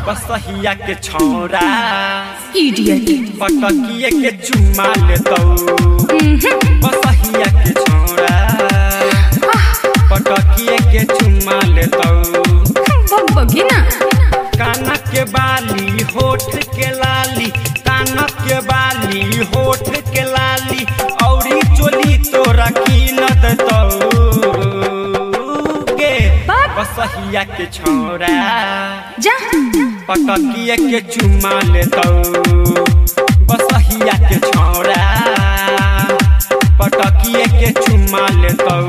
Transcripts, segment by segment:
बसहिया के छौरा इडियट पटकिए के चुम्मा लेतौ बसहिया के छौरा पटकिए के चुम्मा लेतौ बगी ना कान के बाली होठ के लाली कान के बाली होठ के लाली औरी चोली तोरा कीन देतौ गे बसहिया के छौरा जा पटकिए के चुम्मा लेतौ बसहिया के छौरा पटकिए के चुम्मा लेतौ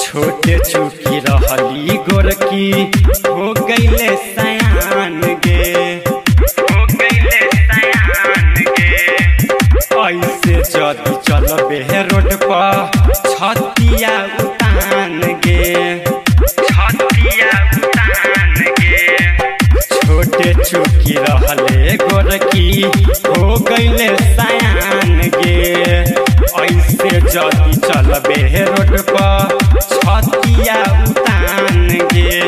छोटे चुकी रहली गोरकी हो गईले सयान गे हो गईले सयान गे ऐसे जदी चलबे रोड पर छतिया उतान गे छतिया उतान गे छोटे चुकी रहले गोरकी हो गईले सयान गे ऐसे जदी चलबे रोड पर छतिया उतान गे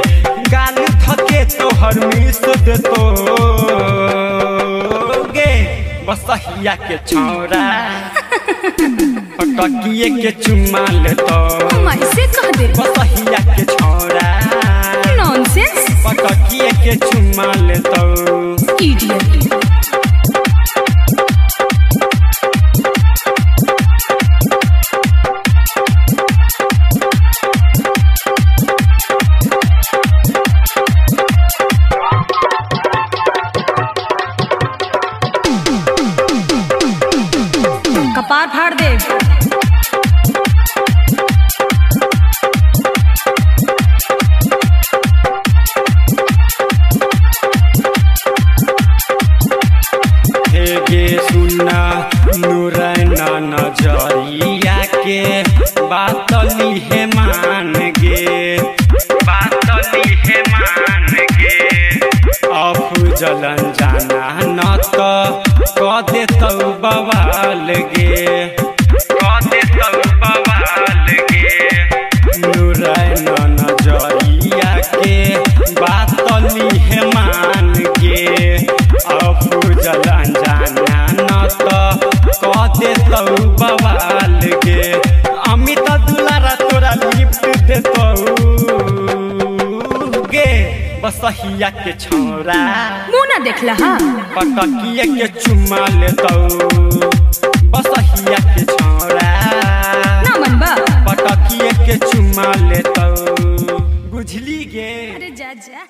गाल थके तोहर मिस देतो गे बसहिया के छौरा पटकिए के चुम्मा लेतो ऐसे कह दे बसहिया के छौरा नॉनसेंस पटकिए के चुम्मा लेतो इडियट कपार फाड़ दे गे सुना नूरैना नजरिया के बातली है मान गे बातली है मान गे अफजलन जाना न तो क देतौ बवाल गे क देतौ बवाल गे नूरैना नजरिया के बातली है मान गे अफजलन जाना न तो क देतौ बवाल गे अमित दुलारा तोरा लिफ्ट देतौ गे बसहिया के छौरा मुँह ना देखला हा पटकिए के चुम्मा लेतौ बसहिया के छौरा ना मनबा पटकिए के चुम्मा लेतौ बुझली गे अरे जा जा